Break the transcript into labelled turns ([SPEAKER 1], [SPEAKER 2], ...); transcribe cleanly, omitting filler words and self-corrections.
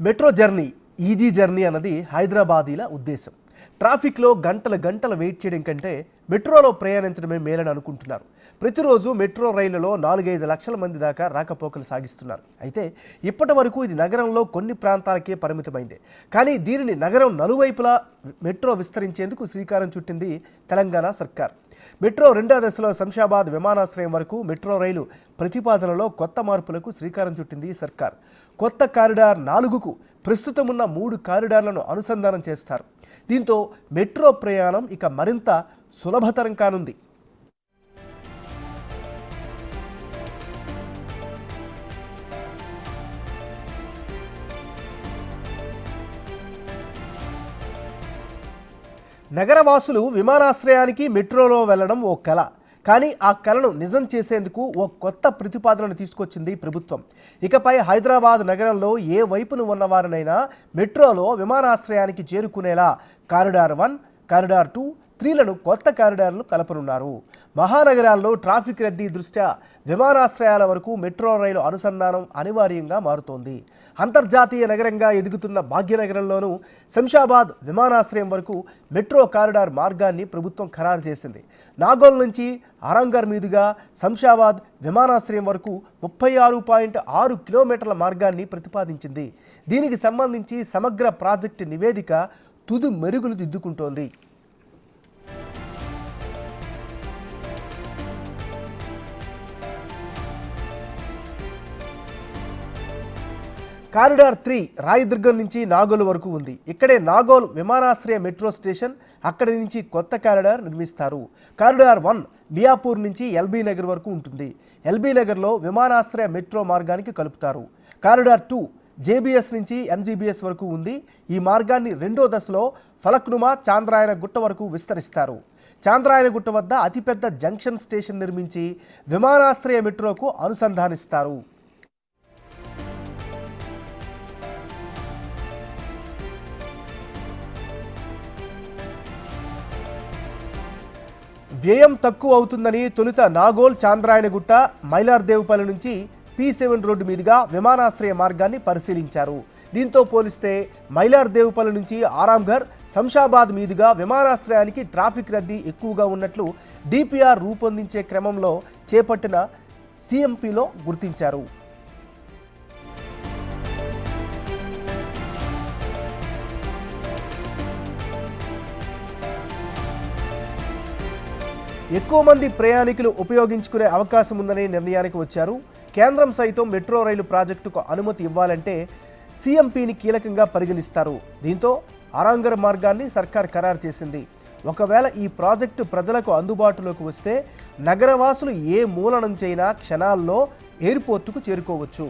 [SPEAKER 1] Metro journey easy journey అన్నది హైదరాబాదీల ఉద్దేశం. ట్రాఫిక్లో గంటలు వెయిట్ చేయడం కంటే మెట్రోలో ప్రయాణించడమే మేలని అనుకుంటున్నారు. ప్రతిరోజు మెట్రో రైళ్లలో 4-5 లక్షల మంది దాకా రాకపోకలు సాగిస్తున్నారు. అయితే ఇప్పటి వరకు ఇది నగరంలో కొన్ని ప్రాంతాలకే పరిమితమైంది. కానీ దీనిని నగరం నలువైపులా మెట్రో విస్తరించేందుకు శ్రీకారం చుట్టింది తెలంగాణ సర్కార్. మెట్రో 2వ దశలో శంషాబాద్ విమానాశ్రయం వరకు మెట్రో రైలు ప్రతిపాదనలో కొత్త మార్పులకు శ్రీకారం చుట్టింది సర్కార్. కొత్త కారిడార్ 4కు ప్రస్తుతం ఉన్న 3 కారిడార్లను అనుసంధానం చేస్తారు. దీంతో మెట్రో ప్రయాణం ఇక మరింత సులభతరం కానుంది. నగరవాసులు విమానాశ్రయానికి మెట్రోలో వెళ్లడం ఓ కల. కానీ ఆ కలను నిజం చేసేందుకు ఓ కొత్త ప్రతిపాదనను తీసుకొచ్చింది ప్రభుత్వం. ఇకపై హైదరాబాద్ నగరంలో ఏ వైపున ఉన్నవారినైనా మెట్రోలో విమానాశ్రయానికి చేరుకునేలా కారిడార్ 1, కారిడార్ 2, 3లను కొత్త కారిడార్లు కలపనున్నారు. మహానగరాల్లో ట్రాఫిక్ రద్దీ దృష్ట్యా విమానాశ్రయాల వరకు మెట్రో రైలు అనుసంధానం అనివార్యంగా మారుతోంది. అంతర్జాతీయ నగరంగా ఎదుగుతున్న భాగ్యనగరంలోనూ శంషాబాద్ విమానాశ్రయం వరకు మెట్రో కారిడార్ మార్గాన్ని ప్రభుత్వం ఖరారు చేసింది. నాగోల్ నుంచి ఆరాంఘర్ మీదుగా శంషాబాద్ విమానాశ్రయం వరకు 36.6 కిలోమీటర్ల మార్గాన్ని ప్రతిపాదించింది. దీనికి సంబంధించి సమగ్ర ప్రాజెక్టు నివేదిక తుది మెరుగులు దిద్దుకుంటోంది. కారిడార్ 3 రాయదుర్గం నుంచి నాగోల్ వరకు ఉంది. ఇక్కడే నాగోల్ విమానాశ్రయ మెట్రో స్టేషన్. అక్కడి నుంచి కొత్త కారిడార్ నిర్మిస్తారు. కారిడార్ 1 మియాపూర్ నుంచి ఎల్బీ నగర్ వరకు ఉంటుంది. ఎల్బీ నగర్లో విమానాశ్రయ మెట్రో మార్గానికి కలుపుతారు. కారిడార్ 2 జేబీఎస్ నుంచి ఎంజీబీఎస్ వరకు ఉంది. ఈ మార్గాన్ని 2వ దశలో ఫలక్నుమా చాంద్రాయన గుట్ట వరకు విస్తరిస్తారు. చాంద్రాయన గుట్ట వద్ద అతిపెద్ద జంక్షన్ స్టేషన్ నిర్మించి విమానాశ్రయ మెట్రోకు అనుసంధానిస్తారు. వ్యయం తక్కువ అవుతుందని తొలుత నాగోల్ చాంద్రాయనగుట్ట మైలార్దేవుపల్లి నుంచి P7 రోడ్డు మీదుగా విమానాశ్రయ మార్గాన్ని పరిశీలించారు. దీంతో పోలిస్తే మైలార్దేవుపల్లి నుంచి ఆరాంఘర్, శంషాబాద్ మీదుగా విమానాశ్రయానికి ట్రాఫిక్ రద్దీ ఎక్కువగా ఉన్నట్లు DPR రూపొందించే క్రమంలో చేపట్టిన CMPలో గుర్తించారు. ఎక్కువ మంది ప్రయాణికులు ఉపయోగించుకునే అవకాశం ఉందనే నిర్ణయానికి వచ్చారు. కేంద్రం సైతం మెట్రో రైలు ప్రాజెక్టుకు అనుమతి ఇవ్వాలంటే CMPని కీలకంగా పరిగణిస్తారు. దీంతో ఆరాంఘర్ మార్గాన్ని సర్కార్ ఖరారు చేసింది. ఒకవేళ ఈ ప్రాజెక్టు ప్రజలకు అందుబాటులోకి వస్తే నగరవాసులు ఏ మూల నుంచైనా క్షణాల్లో ఎయిర్పోర్టుకు చేరుకోవచ్చు.